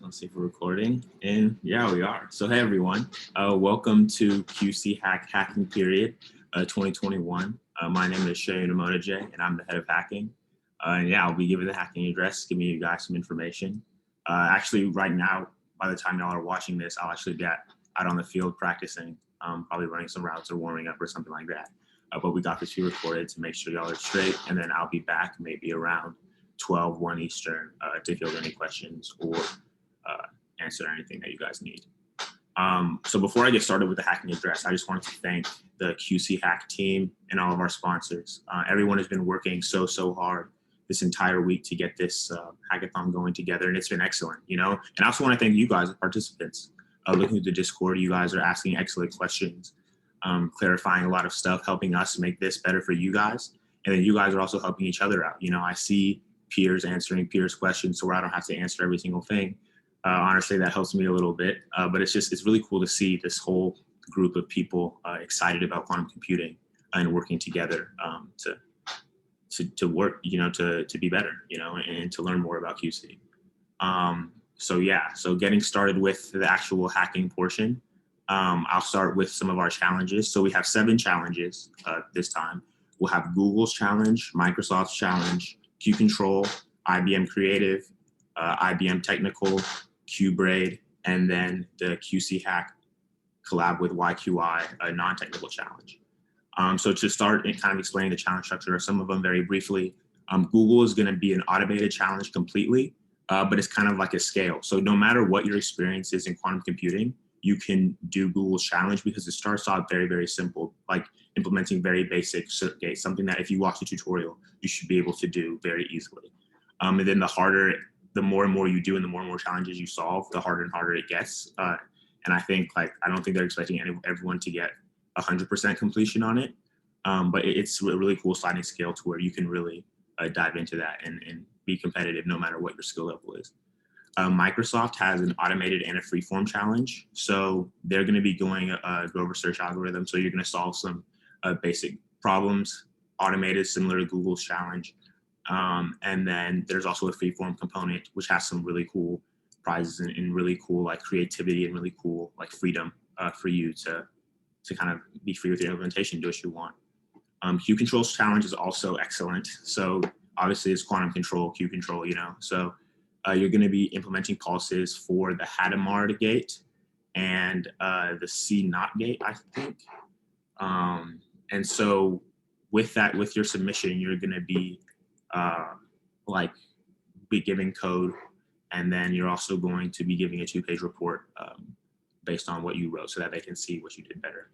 Let's see if we're recording. And yeah, we are. So hey everyone, welcome to QC Hacking Period 2021. My name is Seun Omonije, and I'm the head of hacking. And yeah, I'll be giving the hacking address, giving you guys some information. Actually, right now, by the time y'all are watching this, I'll actually be out on the field practicing, probably running some routes or warming up or something like that. But we got this pre-recorded to make sure y'all are straight, and then I'll be back maybe around 1 Eastern to field any questions or answer anything that you guys need. So before I get started with the hacking address, I just wanted to thank the QC Hack team and all of our sponsors. Everyone has been working so hard this entire week to get this hackathon going together, and it's been excellent, you know? And I also want to thank you guys, the participants. Looking at the Discord, you guys are asking excellent questions, clarifying a lot of stuff, helping us make this better for you guys. And then you guys are also helping each other out. You know, I see peers answering peers' questions so where I don't have to answer every single thing. Honestly, that helps me a little bit, but it's really cool to see this whole group of people excited about quantum computing and working together to work, you know, to be better, you know, and to learn more about QC. So getting started with the actual hacking portion, I'll start with some of our challenges. So we have 7 challenges this time. We'll have Google's challenge, Microsoft's challenge, Q-Control, IBM Creative, IBM Technical, QBraid, and then the QC Hack collab with YQI, a non-technical challenge. So to start and kind of explaining the challenge structure of some of them very briefly, Google is going to be an automated challenge completely, but it's kind of like a scale. So no matter what your experience is in quantum computing, you can do Google's challenge because it starts off very simple, like implementing very basic circuit gates, something that if you watch the tutorial, you should be able to do very easily. And then the more and more you do and the more and more challenges you solve, the harder and harder it gets. And I think I don't think they're expecting everyone to get 100% completion on it. But it's a really cool sliding scale to where you can really dive into that and be competitive no matter what your skill level is. Microsoft has an automated and a freeform challenge. So they're going to be going a Grover search algorithm. So you're going to solve some basic problems, automated, similar to Google's challenge. And then there's also a freeform component, which has some really cool prizes and really cool like creativity and really cool like freedom for you to kind of be free with your implementation, do what you want. Q-Control's challenge is also excellent. So obviously it's quantum control, Q-Control, you know. So you're going to be implementing pulses for the Hadamard gate and the C-Naught gate, I think. And so with your submission, you're going to be giving code, and then you're also going to be giving a 2-page report based on what you wrote so that they can see what you did better.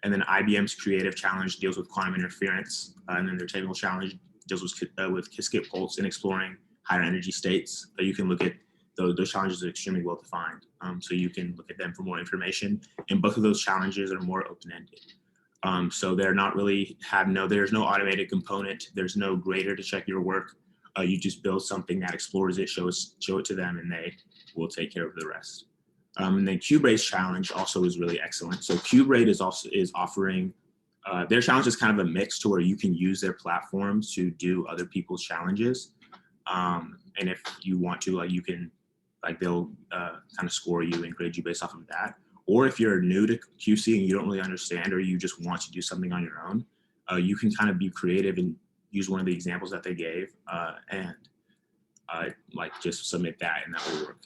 And then IBM's creative challenge deals with quantum interference, and then their technical challenge deals with skip pulse and exploring higher energy states. You can look at those challenges are extremely well defined, so you can look at them for more information. And both of those challenges are more open-ended. So they're not really there's no automated component. There's no grader to check your work. You just build something that explores it, show it to them, and they will take care of the rest. And then QBraid's challenge also is really excellent. So QBraid is offering their challenge is kind of a mix to where you can use their platform to do other people's challenges. And if you want to, you can they'll kind of score you and grade you based off of that. Or if you're new to QC and you don't really understand, or you just want to do something on your own, you can kind of be creative and use one of the examples that they gave and just submit that, and that will work.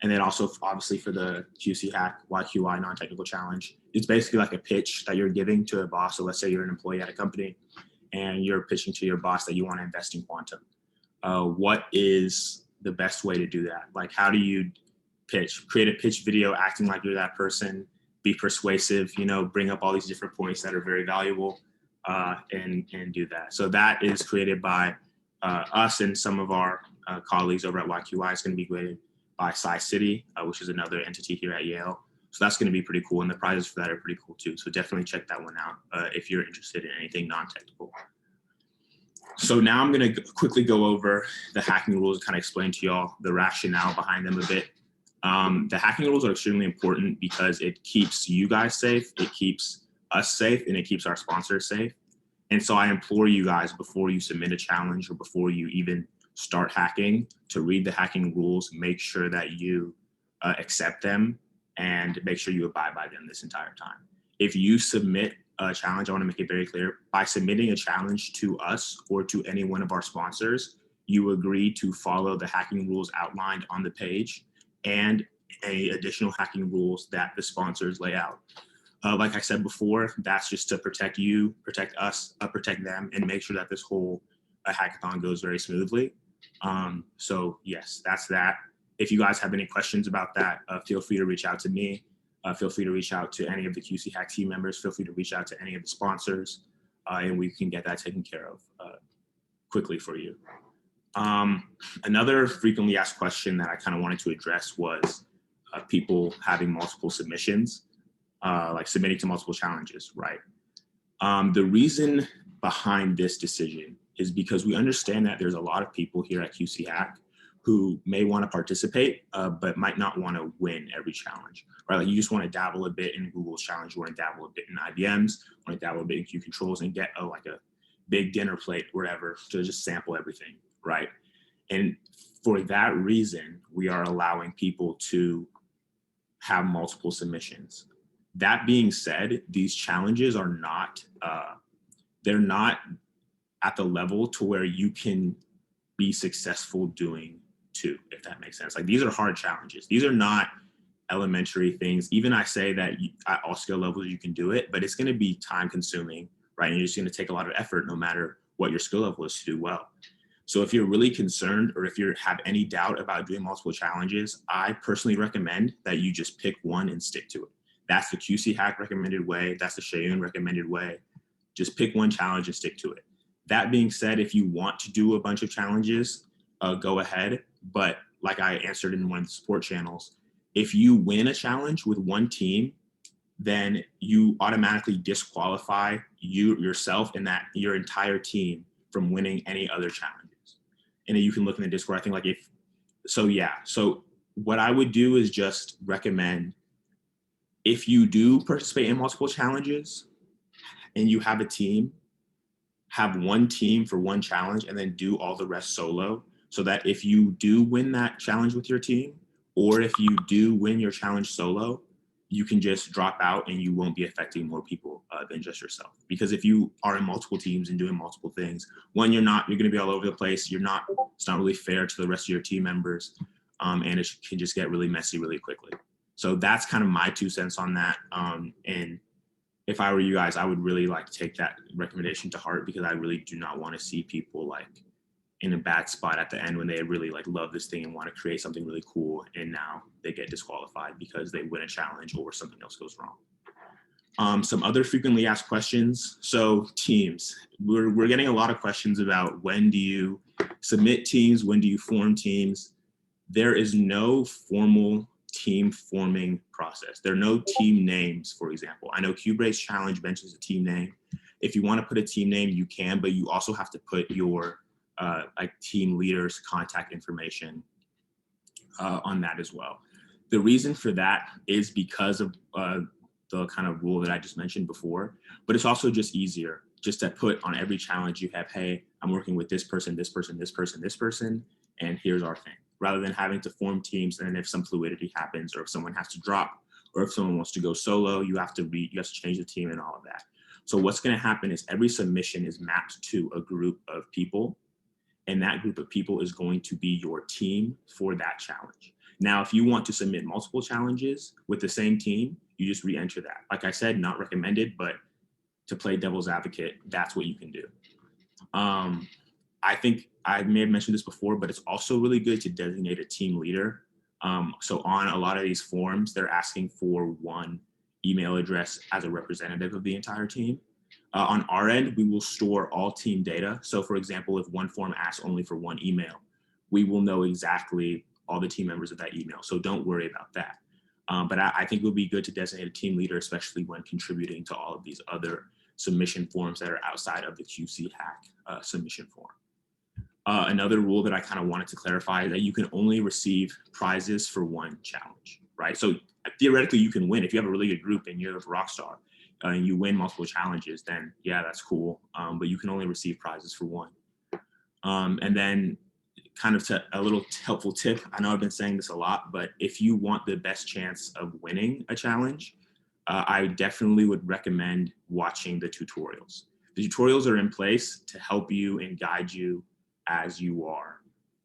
And then also, obviously, for the QC Hack YQI non-technical challenge, it's basically like a pitch that you're giving to a boss. So let's say you're an employee at a company and you're pitching to your boss that you want to invest in quantum. What is the best way to do that? How do you pitch? Create a pitch video acting like you're that person, be persuasive, you know, bring up all these different points that are very valuable, and do that. So that is created by us and some of our colleagues over at YQI. It's going to be graded by SciCity, which is another entity here at Yale. So that's going to be pretty cool, and the prizes for that are pretty cool too. So definitely check that one out if you're interested in anything non-technical. So now I'm going to quickly go over the hacking rules and kind of explain to y'all the rationale behind them a bit. The hacking rules are extremely important because it keeps you guys safe, it keeps us safe, and it keeps our sponsors safe. And so I implore you guys, before you submit a challenge or before you even start hacking to read the hacking rules, make sure that you accept them, and make sure you abide by them this entire time. If you submit a challenge, I want to make it very clear, by submitting a challenge to us or to any one of our sponsors, you agree to follow the hacking rules outlined on the page and any additional hacking rules that the sponsors lay out. Like I said before, that's just to protect you, protect us, protect them, and make sure that this whole hackathon goes very smoothly. So yes, that's that. If you guys have any questions about that, feel free to reach out to me. Feel free to reach out to any of the QC Hack team members. Feel free to reach out to any of the sponsors, and we can get that taken care of quickly for you. Another frequently asked question that I kind of wanted to address was people having multiple submissions, like submitting to multiple challenges, right? The reason behind this decision is because we understand that there's a lot of people here at QC Hack who may want to participate, but might not want to win every challenge, right? Like you just want to dabble a bit in Google's challenge, you want to dabble a bit in IBM's, want to dabble a bit in Q controls and get like a big dinner plate, whatever, to just sample everything, right? And for that reason, we are allowing people to have multiple submissions. That being said, these challenges are not, they're not at the level to where you can be successful doing two, if that makes sense. Like these are hard challenges. These are not elementary things. Even I say that at all skill levels you can do it, but it's going to be time consuming, right? And you're just going to take a lot of effort no matter what your skill level is to do well. So if you're really concerned or if you have any doubt about doing multiple challenges, I personally recommend that you just pick one and stick to it. That's the QC Hack recommended way. That's the Seun recommended way. Just pick one challenge and stick to it. That being said, if you want to do a bunch of challenges, go ahead. But like I answered in one of the support channels, if you win a challenge with one team, then you automatically disqualify yourself and that your entire team from winning any other challenges. And you can look in the Discord, I think like so what I would do is just recommend, if you do participate in multiple challenges and you have a team, have one team for one challenge and then do all the rest solo, so that if you do win that challenge with your team, or if you do win your challenge solo, you can just drop out and you won't be affecting more people than just yourself. Because if you are in multiple teams and doing multiple things, one, you're going to be all over the place. It's not really fair to the rest of your team members. And it can just get really messy really quickly. So that's kind of my 2 cents on that. And if I were you guys, I would really like take that recommendation to heart, because I really do not want to see people like in a bad spot at the end when they really like love this thing and want to create something really cool, and now they get disqualified because they win a challenge or something else goes wrong. Some other frequently asked questions. So teams, we're getting a lot of questions about when do you submit teams, when do you form teams? There is no formal team forming process. There are no team names, for example. I know Q-Brace Challenge mentions a team name. If you want to put a team name, you can, but you also have to put your like team leaders' contact information on that as well. The reason for that is because of the kind of rule that I just mentioned before, but it's also just easier just to put on every challenge you have, hey, I'm working with this person, this person, this person, this person, and here's our thing, rather than having to form teams. And if some fluidity happens, or if someone has to drop, or if someone wants to go solo, you have to change the team and all of that. So what's going to happen is every submission is mapped to a group of people, and that group of people is going to be your team for that challenge. Now, if you want to submit multiple challenges with the same team, you just re-enter that. Like I said, not recommended, but to play devil's advocate, that's what you can do. I think I may have mentioned this before, but it's also really good to designate a team leader. So on a lot of these forms, they're asking for one email address as a representative of the entire team. On our end, we will store all team data. So for example, if one form asks only for one email, we will know exactly all the team members of that email. So don't worry about that. But I think it would be good to designate a team leader, especially when contributing to all of these other submission forms that are outside of the QC Hack submission form. Another rule that I kind of wanted to clarify is that you can only receive prizes for one challenge, right? So theoretically, you can win. If you have a really good group and you're a rock star and you win multiple challenges, then yeah, that's cool. But you can only receive prizes for one. And then kind of a little helpful tip. I know I've been saying this a lot, but if you want the best chance of winning a challenge, I definitely would recommend watching the tutorials. The tutorials are in place to help you and guide you as you are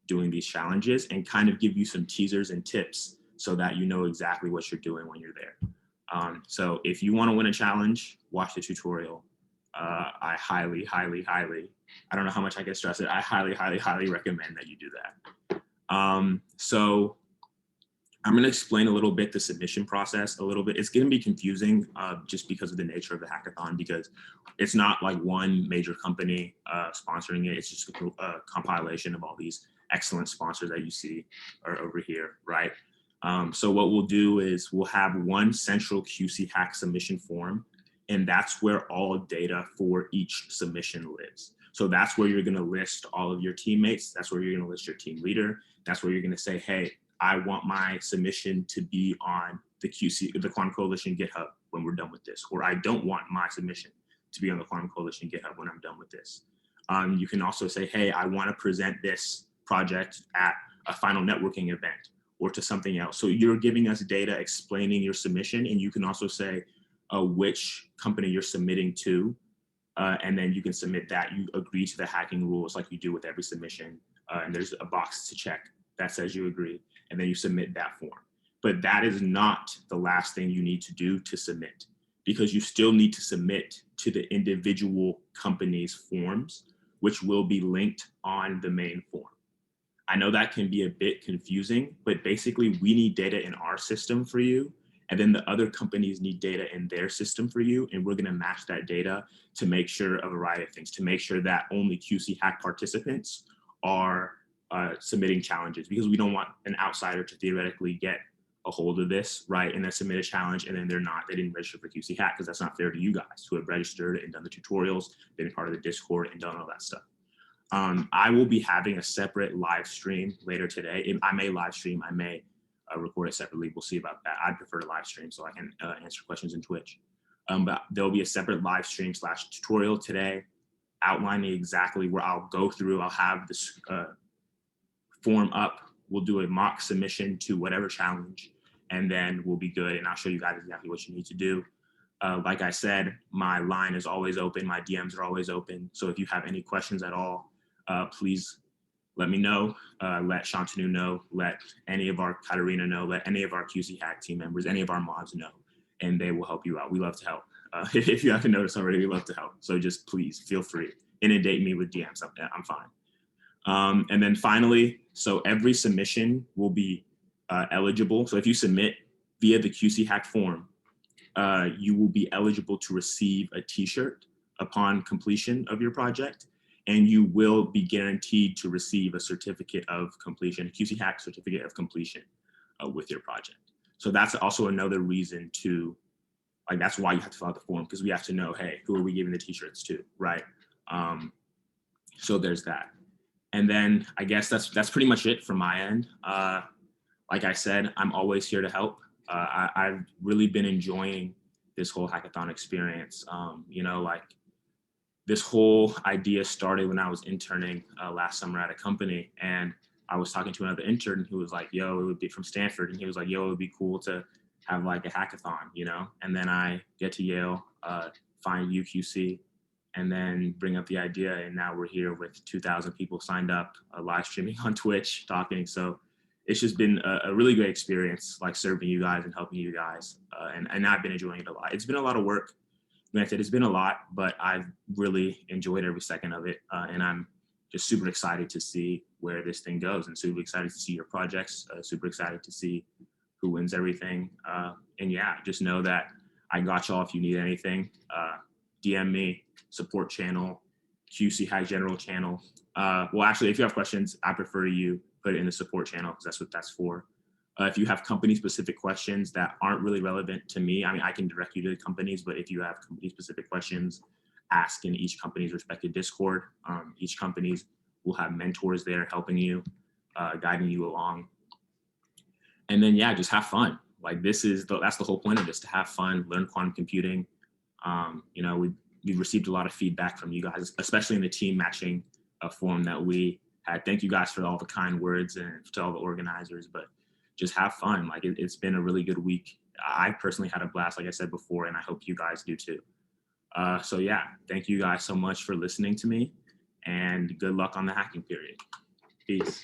doing these challenges and kind of give you some teasers and tips so that you know exactly what you're doing when you're there. So if you want to win a challenge, watch the tutorial. I highly, highly, highly, I don't know how much I can stress it, I highly, highly, highly recommend that you do that. So I'm going to explain a little bit the submission process a little bit. It's going to be confusing just because of the nature of the hackathon, because it's not like one major company sponsoring it. It's just a compilation of all these excellent sponsors that you see are over here, right? So what we'll do is we'll have one central QC hack submission form, and that's where all data for each submission lives. So that's where you're going to list all of your teammates. That's where you're going to list your team leader. That's where you're going to say, hey, I want my submission to be on the Quantum Coalition GitHub when we're done with this, or I don't want my submission to be on the Quantum Coalition GitHub when I'm done with this. You can also say, hey, I want to present this project at a final networking event or to something else. So you're giving us data explaining your submission, and you can also say which company you're submitting to, and then you can submit that. You agree to the hacking rules like you do with every submission, and there's a box to check that says you agree, and then you submit that form. But that is not the last thing you need to do to submit, because you still need to submit to the individual company's forms, which will be linked on the main form. I know that can be a bit confusing, but basically we need data in our system for you, and then the other companies need data in their system for you, and we're gonna match that data to make sure a variety of things, to make sure that only QC hack participants are submitting challenges, because we don't want an outsider to theoretically get a hold of this, right, and then submit a challenge, and then they didn't register for QC hack, because that's not fair to you guys who have registered and done the tutorials, been part of the Discord and done all that stuff. I will be having a separate live stream later today. I may live stream, I may record it separately. We'll see about that. I'd prefer to live stream so I can answer questions in Twitch. But there'll be a separate live stream / tutorial today outlining exactly where I'll go through. I'll have this form up. We'll do a mock submission to whatever challenge, and then we'll be good. And I'll show you guys exactly what you need to do. Like I said, my line is always open. My DMs are always open. So if you have any questions at all, please let me know. Let Shantanu know. Let any of our Katarina know. Let any of our QC hack team members, any of our mods know, and they will help you out. We love to help. If you haven't noticed already, we love to help. So just please feel free. Inundate me with DMs. I'm fine. And then finally, so every submission will be eligible. So if you submit via the QC hack form, you will be eligible to receive a t-shirt upon completion of your project, and you will be guaranteed to receive a certificate of completion, a QC hack certificate of completion with your project. So that's also another reason to, like, that's why you have to fill out the form, because we have to know, hey, who are we giving the t-shirts to, right? So there's that. And then I guess that's pretty much it from my end. Like I said, I'm always here to help. I've really been enjoying this whole hackathon experience. You know, like, this whole idea started when I was interning last summer at a company, and I was talking to another intern who was like, yo, it would be from Stanford. And he was like, yo, it would be cool to have like a hackathon, you know? And then I get to Yale, find UQC, and then bring up the idea. And now we're here with 2,000 people signed up, live streaming on Twitch, talking. So it's just been a really great experience, like serving you guys and helping you guys. And I've been enjoying it a lot. It's been a lot of work. Granted, it's been a lot, but I've really enjoyed every second of it. And I'm just super excited to see where this thing goes, and super excited to see your projects, super excited to see who wins everything. And yeah, just know that I got y'all if you need anything. DM me, support channel, QC Hack General channel. Well, actually, if you have questions, I prefer you put it in the support channel, because that's what that's for. If you have company-specific questions that aren't really relevant to me, I mean, I can direct you to the companies, but if you have company-specific questions, ask in each company's respective Discord. Each companies will have mentors there helping you, guiding you along. And then, yeah, just have fun. Like, that's the whole point of this, to have fun, learn quantum computing. You know, we've received a lot of feedback from you guys, especially in the team matching forum that we thank you guys for all the kind words and to all the organizers, but just have fun. Like it's been a really good week. I personally had a blast, like I said before, and I hope you guys do too. So yeah, thank you guys so much for listening to me, and good luck on the hacking period. Peace.